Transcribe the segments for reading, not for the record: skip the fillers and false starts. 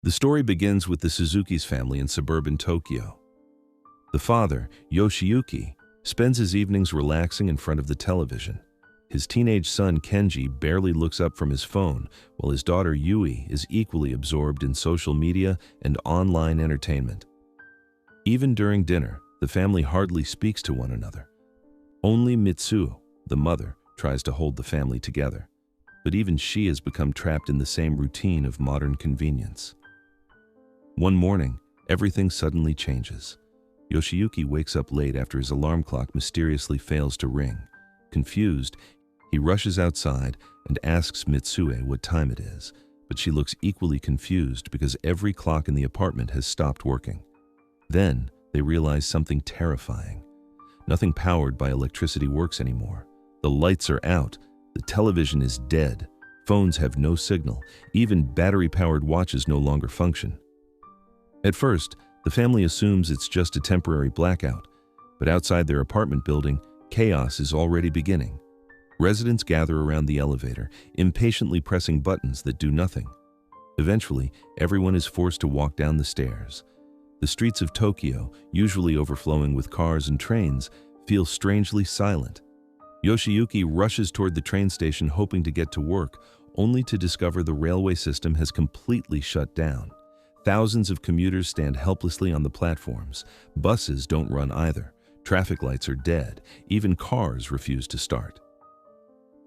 The story begins with the Suzuki's family in suburban Tokyo. The father, Yoshiyuki, spends his evenings relaxing in front of the television. His teenage son Kenji barely looks up from his phone, while his daughter Yui is equally absorbed in social media and online entertainment. Even during dinner, the family hardly speaks to one another. Only Mitsuo, the mother, tries to hold the family together, but even she has become trapped in the same routine of modern convenience. One morning, everything suddenly changes. Yoshiyuki wakes up late after his alarm clock mysteriously fails to ring. Confused, he rushes outside and asks Mitsue what time it is, but she looks equally confused because every clock in the apartment has stopped working. Then, they realize something terrifying. Nothing powered by electricity works anymore. The lights are out, the television is dead, phones have no signal, even battery-powered watches no longer function. At first, the family assumes it's just a temporary blackout, but outside their apartment building, chaos is already beginning. Residents gather around the elevator, impatiently pressing buttons that do nothing. Eventually, everyone is forced to walk down the stairs. The streets of Tokyo, usually overflowing with cars and trains, feel strangely silent. Yoshiyuki rushes toward the train station hoping to get to work, only to discover the railway system has completely shut down. Thousands of commuters stand helplessly on the platforms. Buses don't run either. Traffic lights are dead. Even cars refuse to start.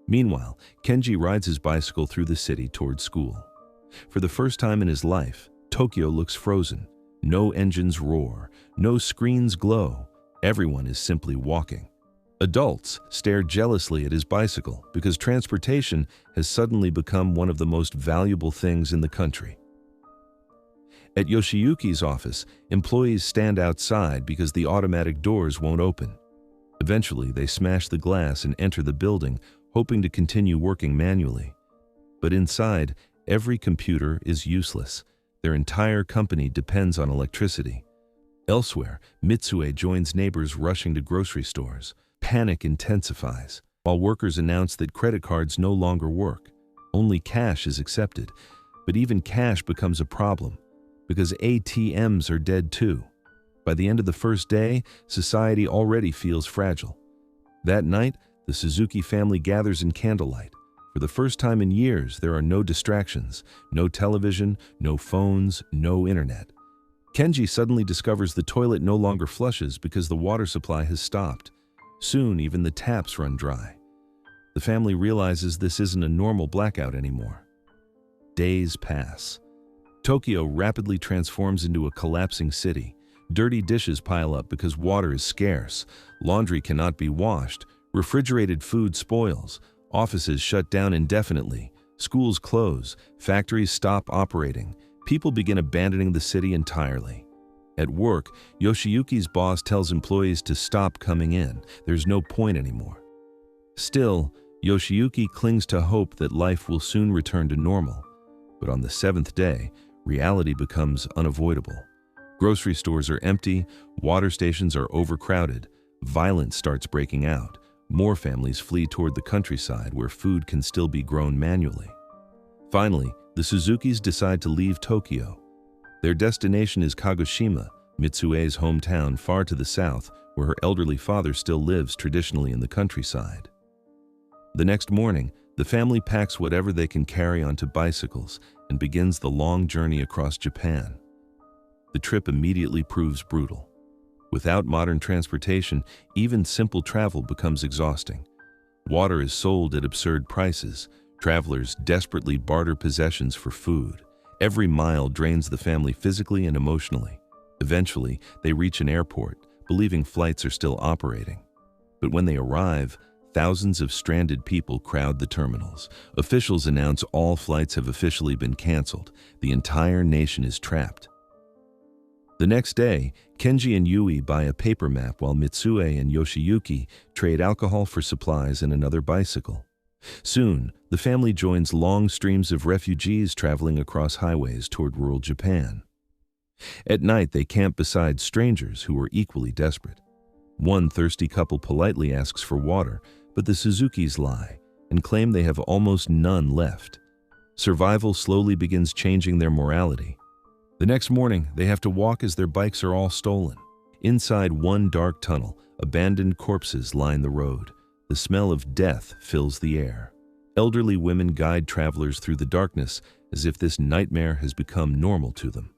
Meanwhile, Kenji rides his bicycle through the city toward school. For the first time in his life, Tokyo looks frozen. No engines roar. No screens glow. Everyone is simply walking. Adults stare jealously at his bicycle because transportation has suddenly become one of the most valuable things in the country. At Yoshiyuki's office, employees stand outside because the automatic doors won't open. Eventually, they smash the glass and enter the building, hoping to continue working manually. But inside, every computer is useless. Their entire company depends on electricity. Elsewhere, Mitsue joins neighbors rushing to grocery stores. Panic intensifies, while workers announce that credit cards no longer work. Only cash is accepted, but even cash becomes a problem, because ATMs are dead too. By the end of the first day, society already feels fragile. That night, the Suzuki family gathers in candlelight. For the first time in years, there are no distractions, no television, no phones, no internet. Kenji suddenly discovers the toilet no longer flushes because the water supply has stopped. Soon, even the taps run dry. The family realizes this isn't a normal blackout anymore. Days pass. Tokyo rapidly transforms into a collapsing city. Dirty dishes pile up because water is scarce. Laundry cannot be washed. Refrigerated food spoils. Offices shut down indefinitely. Schools close. Factories stop operating. People begin abandoning the city entirely. At work, Yoshiyuki's boss tells employees to stop coming in. There's no point anymore. Still, Yoshiyuki clings to hope that life will soon return to normal. But on the seventh day, reality becomes unavoidable. Grocery stores are empty, water stations are overcrowded, violence starts breaking out. More families flee toward the countryside where food can still be grown manually. Finally, the Suzukis decide to leave Tokyo. Their destination is Kagoshima, Mitsue's hometown far to the south, where her elderly father still lives traditionally in the countryside. The next morning, the family packs whatever they can carry onto bicycles and begins the long journey across Japan. The trip immediately proves brutal. Without modern transportation, even simple travel becomes exhausting. Water is sold at absurd prices. Travelers desperately barter possessions for food. Every mile drains the family physically and emotionally. Eventually, they reach an airport, believing flights are still operating. But when they arrive, thousands of stranded people crowd the terminals. Officials announce all flights have officially been canceled. The entire nation is trapped. The next day, Kenji and Yui buy a paper map while Mitsue and Yoshiyuki trade alcohol for supplies and another bicycle. Soon, the family joins long streams of refugees traveling across highways toward rural Japan. At night, they camp beside strangers who are equally desperate. One thirsty couple politely asks for water, but the Suzukis lie and claim they have almost none left. Survival slowly begins changing their morality. The next morning, they have to walk as their bikes are all stolen. Inside one dark tunnel, abandoned corpses line the road. The smell of death fills the air. Elderly women guide travelers through the darkness as if this nightmare has become normal to them.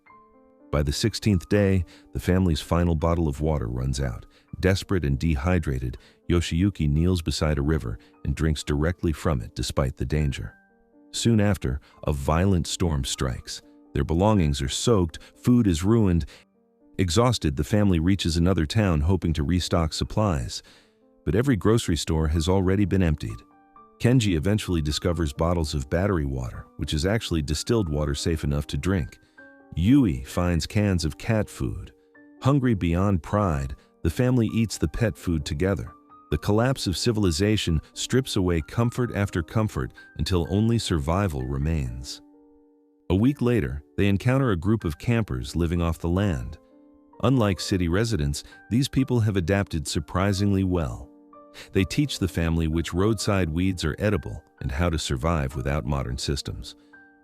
By the 16th day, the family's final bottle of water runs out. Desperate and dehydrated, Yoshiyuki kneels beside a river and drinks directly from it despite the danger. Soon after, a violent storm strikes. Their belongings are soaked, food is ruined. Exhausted, the family reaches another town hoping to restock supplies. But every grocery store has already been emptied. Kenji eventually discovers bottles of battery water, which is actually distilled water safe enough to drink. Yui finds cans of cat food. Hungry beyond pride, the family eats the pet food together. The collapse of civilization strips away comfort after comfort until only survival remains. A week later, they encounter a group of campers living off the land. Unlike city residents, these people have adapted surprisingly well. They teach the family which roadside weeds are edible and how to survive without modern systems.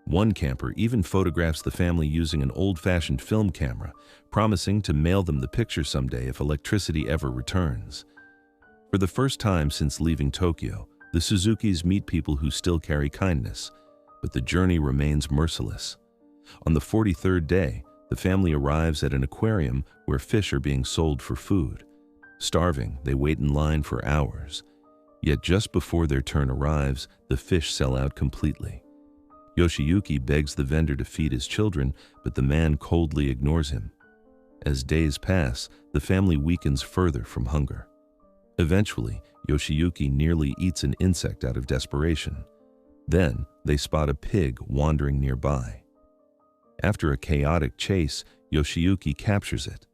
One camper even photographs the family using an old-fashioned film camera, promising to mail them the picture someday if electricity ever returns. For the first time since leaving Tokyo, the Suzukis meet people who still carry kindness, but the journey remains merciless. On the 43rd day, the family arrives at an aquarium where fish are being sold for food. Starving, they wait in line for hours. Yet just before their turn arrives, the fish sell out completely. Yoshiyuki begs the vendor to feed his children, but the man coldly ignores him. As days pass, the family weakens further from hunger. Eventually, Yoshiyuki nearly eats an insect out of desperation. Then, they spot a pig wandering nearby. After a chaotic chase, Yoshiyuki captures it.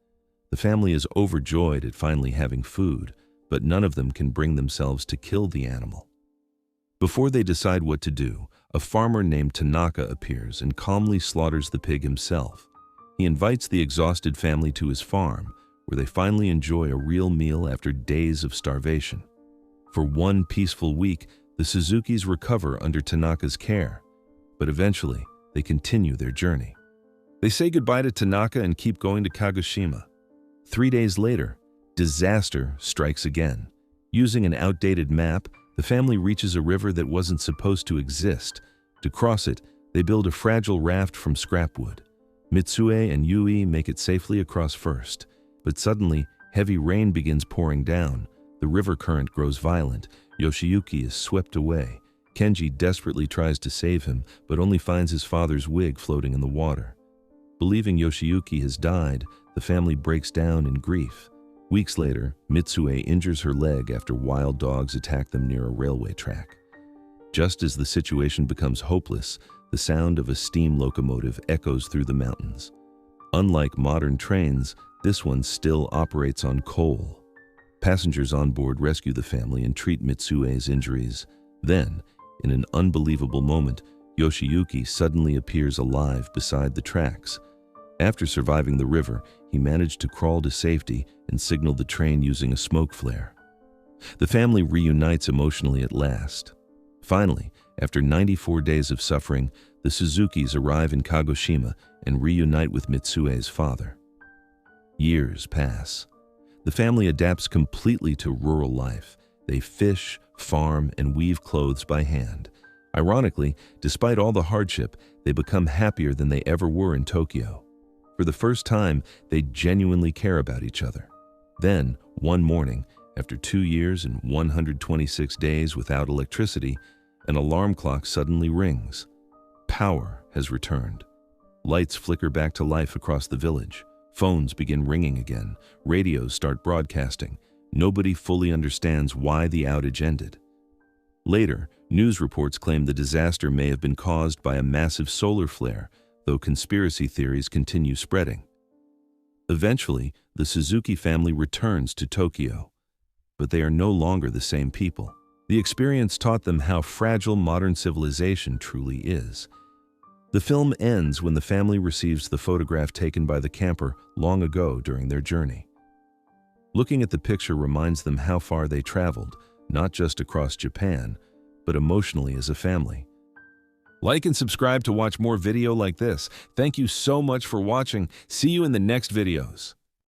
The family is overjoyed at finally having food, but none of them can bring themselves to kill the animal. Before they decide what to do, a farmer named Tanaka appears and calmly slaughters the pig himself. He invites the exhausted family to his farm, where they finally enjoy a real meal after days of starvation. For one peaceful week, the Suzukis recover under Tanaka's care, but eventually they continue their journey. They say goodbye to Tanaka and keep going to Kagoshima. 3 days later, disaster strikes again. Using an outdated map, the family reaches a river that wasn't supposed to exist. To cross it, they build a fragile raft from scrap wood. Mitsue and Yui make it safely across first, but suddenly, heavy rain begins pouring down. The river current grows violent. Yoshiyuki is swept away. Kenji desperately tries to save him, but only finds his father's wig floating in the water. Believing Yoshiyuki has died, the family breaks down in grief. Weeks later, Mitsue injures her leg after wild dogs attack them near a railway track. Just as the situation becomes hopeless, the sound of a steam locomotive echoes through the mountains. Unlike modern trains, this one still operates on coal. Passengers on board rescue the family and treat Mitsue's injuries. Then, in an unbelievable moment, Yoshiyuki suddenly appears alive beside the tracks. After surviving the river, he managed to crawl to safety and signal the train using a smoke flare. The family reunites emotionally at last. Finally, after 94 days of suffering, the Suzukis arrive in Kagoshima and reunite with Mitsue's father. Years pass. The family adapts completely to rural life. They fish, farm, and weave clothes by hand. Ironically, despite all the hardship, they become happier than they ever were in Tokyo. For the first time, they genuinely care about each other. Then, one morning, after 2 years and 126 days without electricity, an alarm clock suddenly rings. Power has returned. Lights flicker back to life across the village. Phones begin ringing again. Radios start broadcasting. Nobody fully understands why the outage ended. Later, news reports claim the disaster may have been caused by a massive solar flare, though conspiracy theories continue spreading. Eventually, the Suzuki family returns to Tokyo, but they are no longer the same people. The experience taught them how fragile modern civilization truly is. The film ends when the family receives the photograph taken by the camper long ago during their journey. Looking at the picture reminds them how far they traveled, not just across Japan, but emotionally as a family. Like and subscribe to watch more video like this. Thank you so much for watching. See you in the next videos.